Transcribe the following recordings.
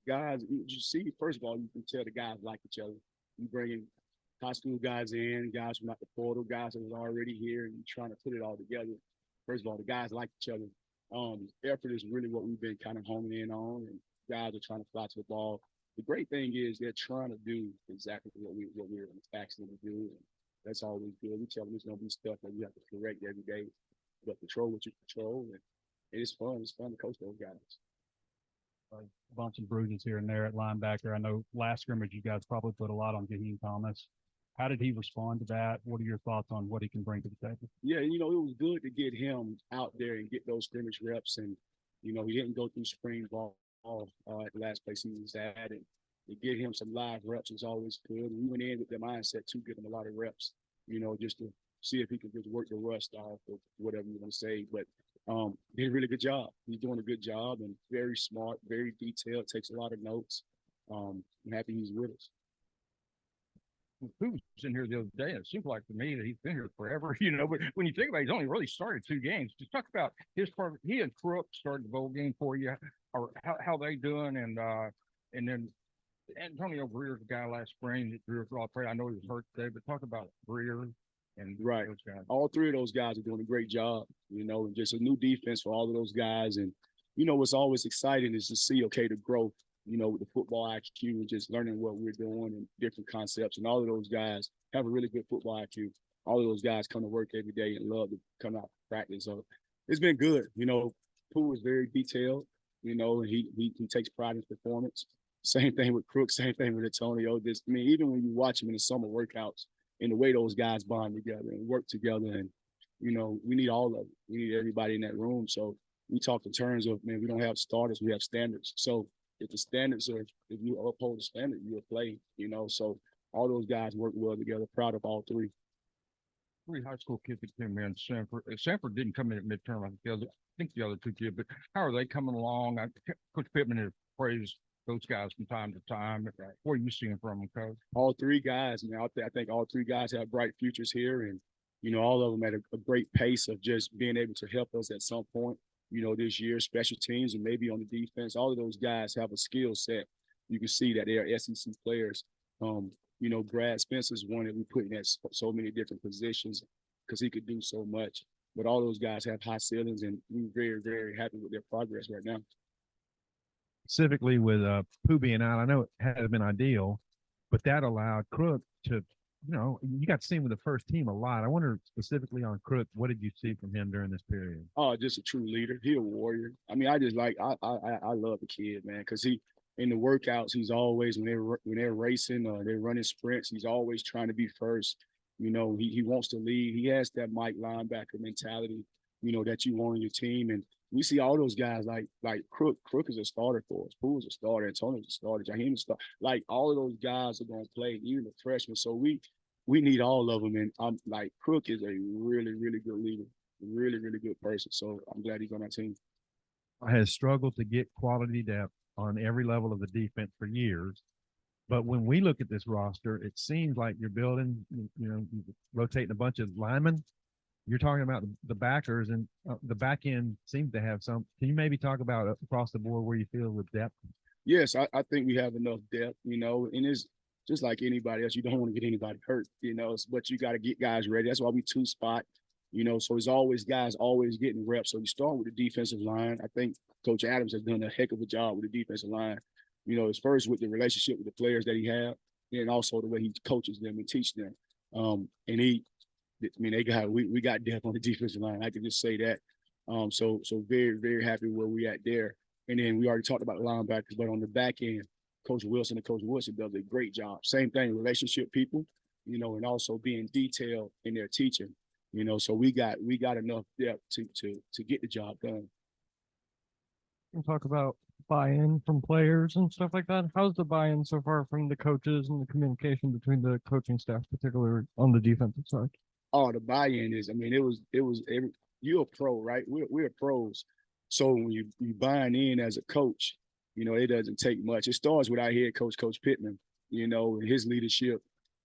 guys, you see, first of all, you can tell the guys like each other. You bring in high school guys in, guys from out the portal, guys that was already here, and you're trying to put it all together. First of all, the guys like each other. Effort is really what we've been kind of homing in on, and guys are trying to fly to the ball. The great thing is they're trying to do exactly what we're asking them to do. And that's always good. We tell them there's gonna be stuff that you have to correct every day, but control what you control, and it's fun. It's fun to coach those guys. A bunch of bruises here and there at linebacker. I know last scrimmage you guys probably put a lot on Jaheim Thomas. How did he respond to that? What are your thoughts on what he can bring to the table? Yeah, it was good to get him out there and get those scrimmage reps. And, he didn't go through spring ball at the last place he was at. And to get him some live reps is always good. We went in with the mindset to get him a lot of reps, just to see if he could just work the rust off or whatever you want to say. But did a really good job. He's doing a good job and very smart, very detailed, takes a lot of notes. I'm happy he's with us. Who was in here the other day, and it seems like to me that he's been here forever, But when you think about it, he's only really started 2 games. Just talk about his part. He and Crook started the bowl game for you, or how they doing, and then Antonio Greer's the guy last spring that Greer was all afraid. I know he was hurt today, but talk about Greer and right. Those guys. All three of those guys are doing a great job, and just a new defense for all of those guys. And, what's always exciting is to see, the growth, with the football IQ and just learning what we're doing and different concepts. And all of those guys have a really good football IQ. All of those guys come to work every day and love to come out to practice. So it's been good. Pooh is very detailed, and he takes pride in his performance. Same thing with Crook, same thing with Antonio. Even when you watch him in the summer workouts and the way those guys bond together and work together, and, we need all of it. We need everybody in that room. So we talk in terms of, we don't have starters, we have standards. So if the standards are, if you uphold the standard, you'll play, So all those guys work well together. Proud of all three. 3 high school kids that came in. Sanford didn't come in at midterm. I think the other 2 kids, but how are they coming along? Coach Pittman has praised those guys from time to time. What are you seeing from them, Coach? All 3 guys, I think all 3 guys have bright futures here, and all of them at a great pace of just being able to help us at some point. This year, special teams and maybe on the defense, all of those guys have a skill set. You can see that they are SEC players. Brad Spencer's one that we put in at so many different positions because he could do so much. But all those guys have high ceilings, and we're very, very happy with their progress right now. Specifically with Pooh being out, I know it hasn't been ideal, but that allowed Crook to, you got to see him with the first team a lot. I wonder specifically on Crook, what did you see from him during this period? Oh, just a true leader. He a warrior. I love the kid, man, because he in the workouts, he's always when they're racing or they're running sprints, he's always trying to be first. He wants to lead. He has that Mike linebacker mentality, that you want on your team. And we see all those guys like Crook. Crook is a starter for us. Pooh is a starter. Antonio's a starter. Jaheim is a starter. Like all of those guys are going to play, even the freshmen. So we need all of them. And I'm like, Crook is a really, really good leader, really, really good person. So I'm glad he's on our team. Has struggled to get quality depth on every level of the defense for years. But when we look at this roster, it seems like you're building, rotating a bunch of linemen. You're talking about the backers, and the back end seems to have some. Can you maybe talk about across the board where you feel with depth? Yes, I think we have enough depth, and it's just like anybody else. You don't want to get anybody hurt, but you got to get guys ready. That's why we 2-spot, so there's always guys always getting reps. So you start with the defensive line. I think Coach Adams has done a heck of a job with the defensive line. As first with the relationship with the players that he have, and also the way he coaches them and teach them. We got depth on the defensive line. I can just say that. So very, very happy where we at there. And then we already talked about the linebackers, but on the back end, Coach Wilson and Coach Wilson does a great job. Same thing, relationship people, and also being detailed in their teaching. So we got enough depth to get the job done. We'll talk about buy-in from players and stuff like that. How's the buy-in so far from the coaches and the communication between the coaching staff, particularly on the defensive side? Oh, the buy-in is, you're a pro, right? We're pros. So when you buying in as a coach, it doesn't take much. It starts with our head coach, Coach Pittman, and his leadership,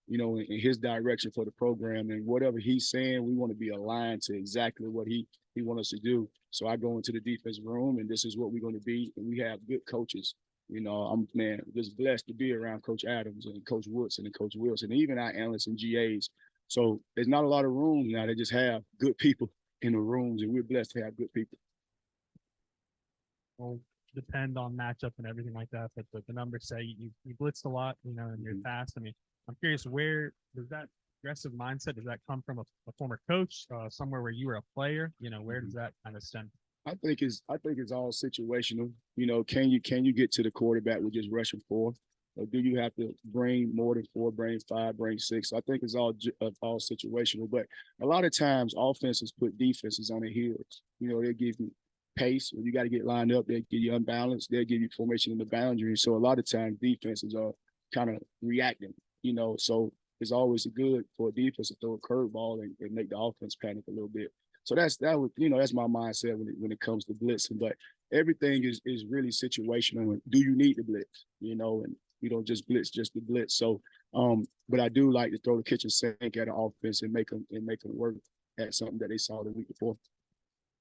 and his direction for the program. And whatever he's saying, we want to be aligned to exactly what he wants us to do. So I go into the defensive room, and this is what we're going to be. And we have good coaches, I'm just blessed to be around Coach Adams and Coach Woodson and Coach Wilson, and even our analysts and GAs. So there's not a lot of rooms now. They just have good people in the rooms, and we're blessed to have good people. Will depend on matchup and everything like that. But the numbers say you blitzed a lot, in your past. I mean, I'm curious, where does that aggressive mindset, does that come from a former coach, somewhere where you were a player? Where does that kind of stem? I think it's all situational. Can you get to the quarterback with just rushing 4? Or do you have to bring more than 4, bring 5, bring 6? I think it's all situational. But a lot of times offenses put defenses on their heels. They give you pace. When you got to get lined up, they give you unbalanced. They'll give you formation in the boundary. So a lot of times defenses are kind of reacting, so it's always good for a defense to throw a curveball and make the offense panic a little bit. So that's my mindset when it comes to blitzing. But everything is really situational. And do you need to blitz? And you don't just blitz just to blitz. So, but I do like to throw the kitchen sink at an offense and make them work at something that they saw the week before.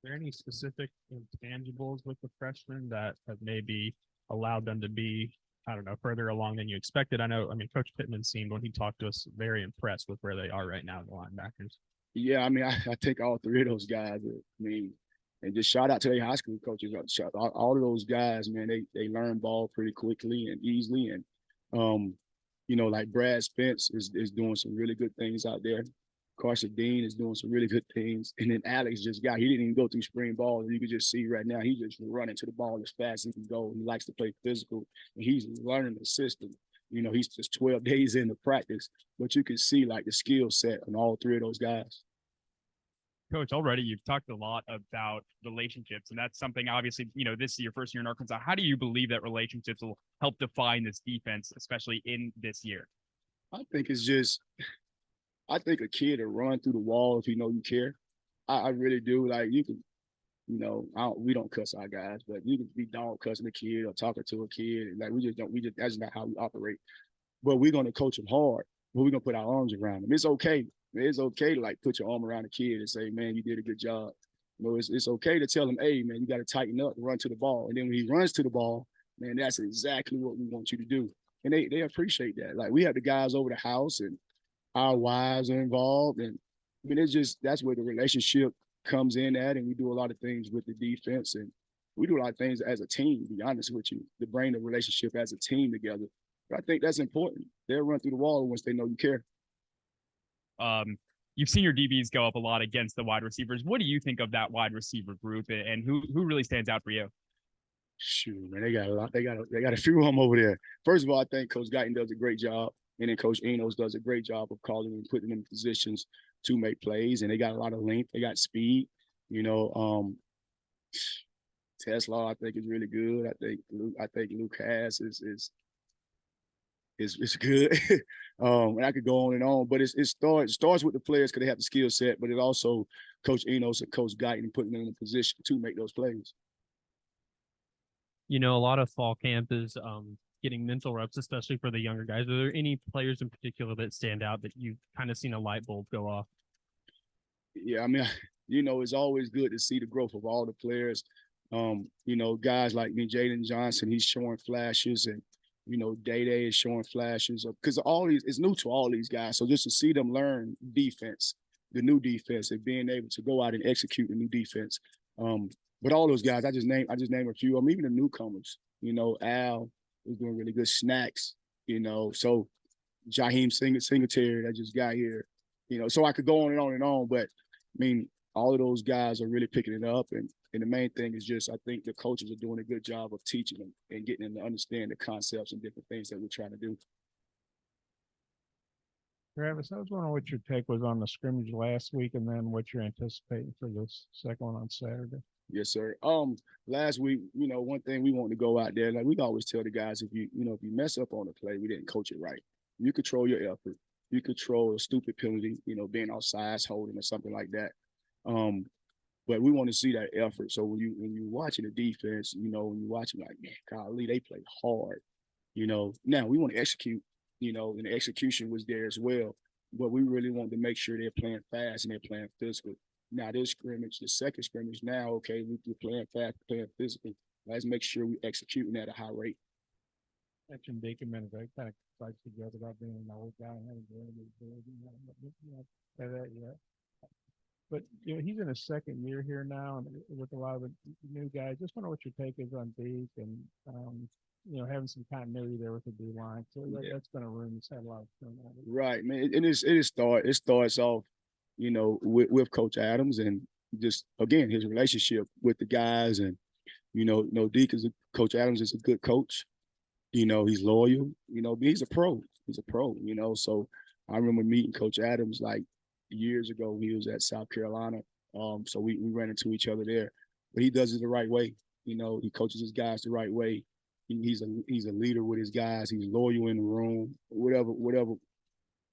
There any specific intangibles with the freshmen that have maybe allowed them to be, I don't know, further along than you expected? I Coach Pittman seemed, when he talked to us, very impressed with where they are right now, the linebackers. Yeah, I think all 3 of those guys. And just shout out to their high school coaches. All of those guys, man, they learn ball pretty quickly and easily. And like Brad Spence is doing some really good things out there. Carson Dean is doing some really good things. And then Alex he didn't even go through spring ball. And you can just see right now, he's just running to the ball as fast as he can go. He likes to play physical, and he's learning the system. He's just 12 days into practice, but you can see like the skill set on all 3 of those guys. Coach, already you've talked a lot about relationships, and that's something obviously, this is your first year in Arkansas. How do you believe that relationships will help define this defense, especially in this year? I think a kid will run through the wall if you care. I really do. Like you can, we don't cuss our guys, but you can be dog cussing a kid or talking to a kid. And like that's not how we operate. But we're gonna coach them hard. But we're gonna put our arms around them. It's okay. It's okay to like put your arm around a kid and say, man, you did a good job. It's okay to tell him, hey, man, you got to tighten up and run to the ball. And then when he runs to the ball, man, that's exactly what we want you to do. And they appreciate that. Like we have the guys over the house and our wives are involved. And that's where the relationship comes in at. And we do a lot of things with the defense, and we do a lot of things as a team, to be honest with you, to bring the relationship as a team together. But I think that's important. They'll run through the wall once they know you care. You've seen your DBs go up a lot against the wide receivers. What do you think of that wide receiver group, and who really stands out for you? Shoot, man, they got a lot. They got a few of them over there. First of all, I think Coach Guyton does a great job, and then Coach Enos does a great job of calling and putting them in positions to make plays. And they got a lot of length. They got speed. Tesla, I think, is really good. I think Luke Hass is good. And I could go on and on, but it starts with the players because they have the skill set, but it also Coach Enos and Coach Guyton putting them in a position to make those plays. A lot of fall camp is getting mental reps, especially for the younger guys. Are there any players in particular that stand out that you've kind of seen a light bulb go off? Yeah, it's always good to see the growth of all the players. Guys like me, Jaden Johnson, he's showing flashes, and Day is showing flashes because all these it's new to all these guys. So just to see them learn defense, the new defense, and being able to go out and execute the new defense. But all those guys, I just named a few of them, even the newcomers. Al is doing really good. Snacks. So Jaheim Singletary that just got here. So I could go on and on and on, but all of those guys are really picking it up. And the main thing is just I think the coaches are doing a good job of teaching them and getting them to understand the concepts and different things that we're trying to do. Travis, I was wondering what your take was on the scrimmage last week, and then what you're anticipating for this second one on Saturday. Yes, sir. Last week, one thing we want to go out there, like we always tell the guys, if you mess up on the play, we didn't coach it right. You control your effort. You control a stupid penalty, being outside, holding or something like that. But we want to see that effort. So when you're watching the defense, when you're watching like, man, golly, they play hard. Now we want to execute, and the execution was there as well. But we really want to make sure they're playing fast and they're playing physical. Now this scrimmage, the second scrimmage, now, okay, we're playing fast, playing physical. Let's make sure we're executing at a high rate. Mentioned Bacon minutes, I kind of fights together about being an old guy and having that yet. But you know, he's in his second year here now, and with a lot of the new guys. Just wonder what your take is on Deke and you know, having some continuity there with the D line. So that's been a room that's had a lot of fun. Right, man. It starts off, you know, with Coach Adams and just again his relationship with the guys and Deke Coach Adams is a good coach. You know, he's loyal. You know, he's a pro. He's a pro. You know, so I remember meeting Coach Adams like years ago. He was at South Carolina. So we ran into each other there. But he does it the right way. You know, he coaches his guys the right way. He's a leader with his guys. He's loyal in the room. Whatever.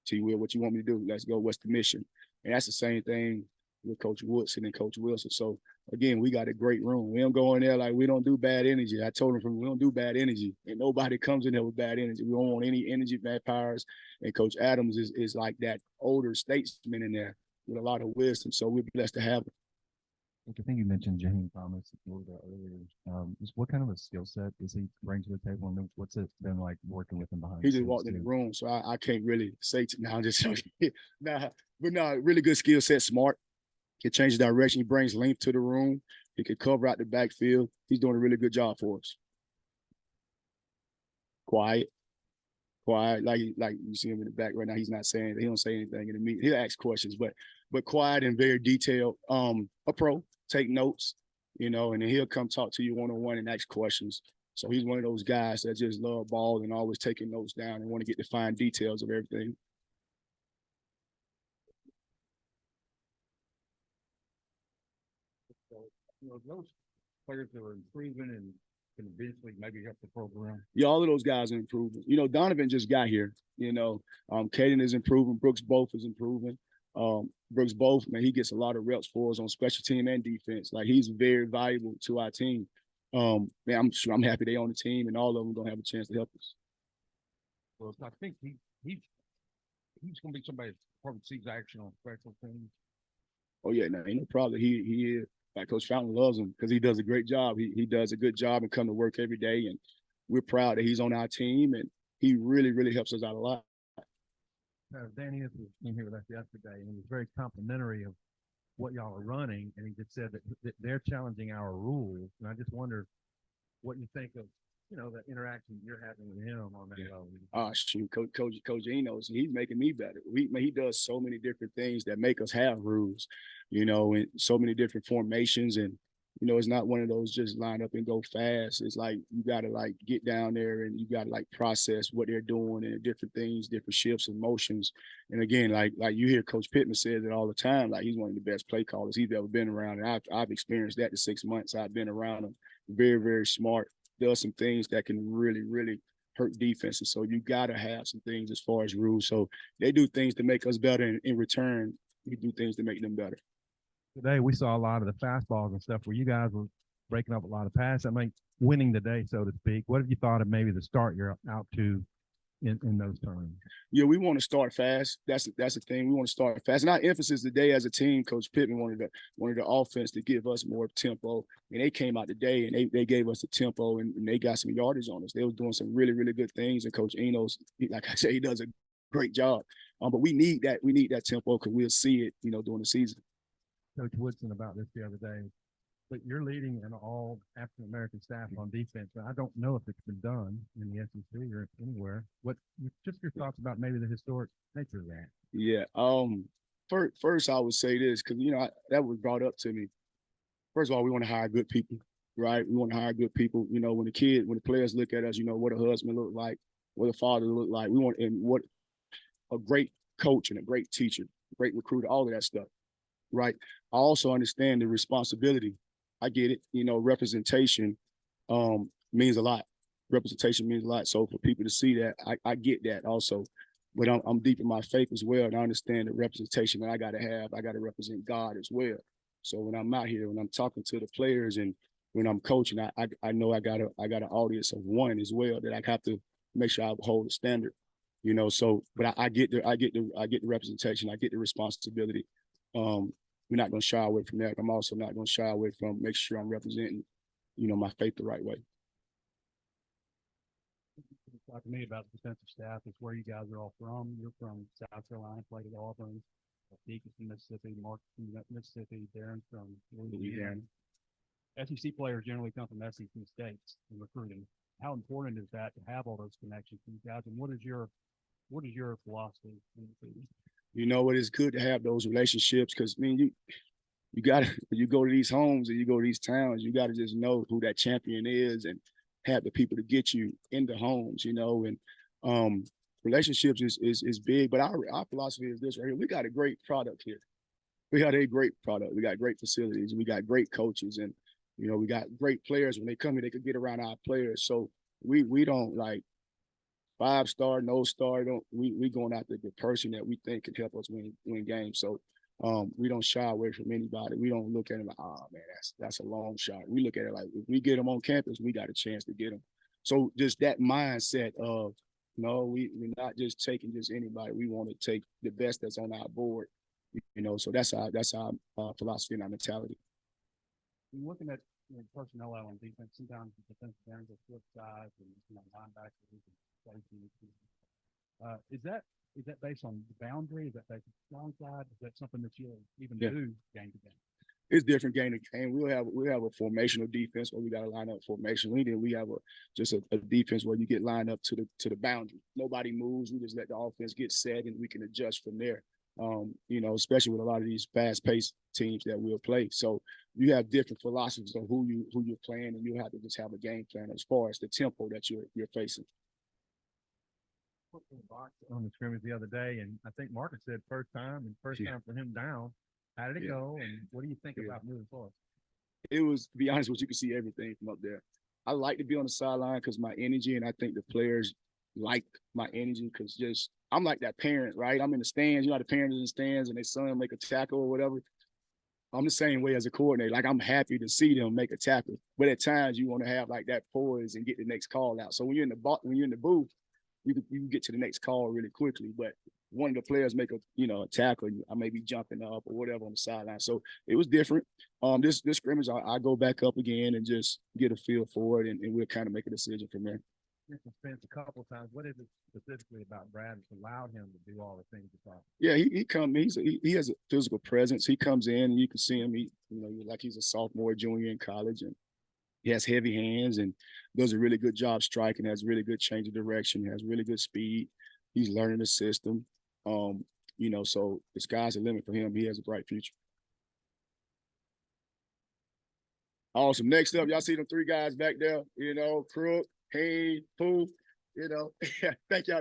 T. Will, what you want me to do? Let's go. What's the mission? And that's the same thing with Coach Woodson and Coach Wilson. So again, we got a great room. We don't go in there like we don't do bad energy. I told him we don't do bad energy, and nobody comes in there with bad energy. We don't want any energy vampires. And Coach Adams is like that older statesman in there with a lot of wisdom. So we're blessed to have him. I think you mentioned James Thomas a little bit earlier. Just what kind of a skill set does he bring to the table, and what's it been like working with him behind? He just walked in the room, so I can't really say now. I'm just really good skill set, smart. He changes direction. He brings length to the room. He can cover out the backfield. He's doing a really good job for us. Quiet. Like you see him in the back right now. He's not saying he don't say anything in the meeting. He'll ask questions, but quiet and very detailed. A pro, take notes, and then he'll come talk to you one-on-one and ask questions. So he's one of those guys that just love ball and always taking notes down and want to get the fine details of everything. Those players that are improving and can eventually maybe help the program. Yeah, all of those guys are improving. Donovan just got here. Caden is improving. Brooks Both is improving. Brooks Both, man, he gets a lot of reps for us on special team and defense. Like he's very valuable to our team. Man, I'm happy they on the team, and all of them gonna have a chance to help us. Well, I think he's gonna be somebody that probably sees action on special teams. Oh yeah, no, ain't no problem. He is. Like Coach Fountain loves him because he does a great job. He does a good job and come to work every day, and we're proud that he's on our team, and he really, really helps us out a lot. Danny was in here with us yesterday, and he was very complimentary of what y'all are running, and he just said that they're challenging our rules, and I just wonder what you think of the interaction you're having with him on that level. Shoot, Coach knows he's making me better. He does so many different things that make us have rules, and so many different formations. And, it's not one of those just line up and go fast. It's like you got to get down there and you got to process what they're doing and different things, different shifts and motions. And again, like you hear Coach Pittman says it all the time, like he's one of the best play callers he's ever been around. And I've experienced that in 6 months I've been around him. Very, very smart. Does some things that can really, really hurt defenses. So you got to have some things as far as rules. So they do things to make us better, and in return, we do things to make them better. Today, we saw a lot of the fastballs and stuff where you guys were breaking up a lot of passes. I mean, winning the day, so to speak. What have you thought of maybe the start you're out to in those terms? Yeah, we want to start fast. That's the thing. We want to start fast. And our emphasis today as a team, Coach Pittman wanted the offense to give us more tempo. And they came out today and they gave us the tempo and they got some yardage on us. They were doing some really, really good things. And Coach Enos, like I said, he does a great job. But we need that. We need that tempo because we'll see it, during the season. Coach Woodson about this the other day. But you're leading an all African American staff on defense. I don't know if it's been done in the SEC or anywhere. What just your thoughts about maybe the historic nature of that? Yeah. First I would say this because that was brought up to me. First of all, we want to hire good people, right? We want to hire good people. When the players look at us, what a husband look like, what a father look like. We want and what a great coach and a great teacher, great recruiter, all of that stuff, right? I also understand the responsibility. I get it. Representation means a lot. Representation means a lot. So for people to see that, I get that also. But I'm deep in my faith as well, and I understand the representation that I got to have. I got to represent God as well. So when I'm out here, when I'm talking to the players, and when I'm coaching, I know I got an audience of one as well that I have to make sure I hold the standard. So but I get the representation. I get the responsibility. We're not going to shy away from that. I'm also not going to shy away from making sure I'm representing, my faith the right way. talk to me about the defensive staff is where you guys are all from. You're from South Carolina, played at Auburn. Deacon from Mississippi, Mark from Mississippi, Darren from Louisiana. SEC players generally come from SEC states in recruiting. How important is that to have all those connections with you guys? And what is your philosophy in recruiting? You know, it is good to have those relationships because I mean you got to you go to these homes and you go to these towns, you got to just know who that champion is and have the people to get you in the homes, you know, and relationships is big. But our philosophy is this right here. We got a great product here. We got a great product. We got great facilities. We got great coaches, and you know, we got great players. When they come here, they could get around our players. So we don't like 5-star, no star. We going after the person that we think can help us win games. So we don't shy away from anybody. We don't look at it like, oh man, that's a long shot. We look at it like if we get them on campus, we got a chance to get them. So just that mindset of no, we're not just taking just anybody. We want to take the best that's on our board. You know, so that's our philosophy and our mentality. Looking at personnel out on defense, sometimes the defensive ends are flip sides and linebackers and safeties. Is that based on the boundary? Is that based on the strong side? Is that something that you'll even do game to game? It's different game to game. We'll have a formational defense where we got to line up formationally. Then we have a defense where you get lined up to the boundary. Nobody moves. We just let the offense get set and we can adjust from there. You know, especially with a lot of these fast-paced teams that we'll play. So you have different philosophies on who you're playing, and you have to just have a game plan as far as the tempo that you're facing. On the scrimmage the other day, and I think Marcus said first time for him down. How did it go? And what do you think about moving forward? It was, to be honest with you, could see everything from up there. I like to be on the sideline because my energy, and I think the players like my energy because just I'm like that parent, right? I'm in the stands, you know, the parents in the stands and their son make a tackle or whatever. I'm the same way as a coordinator. Like I'm happy to see them make a tackle, but at times you want to have like that poise and get the next call out. So when you're in the booth, you can get to the next call really quickly. But one of the players make a tackle, I may be jumping up or whatever on the sideline. So it was different. This scrimmage, I go back up again and just get a feel for it, and we'll kind of make a decision from there. Spence a couple of times. What is it specifically about Brad that's allowed him to do all the things you thought? Yeah, he has a physical presence. He comes in and you can see him. Like he's a sophomore, junior in college, and he has heavy hands and does a really good job striking. Has really good change of direction. Has really good speed. He's learning the system. So the sky's the limit for him. He has a bright future. Awesome. Next up, y'all see them 3 guys back there. You know, Crook, Hay, Pooh. You know, thank y'all.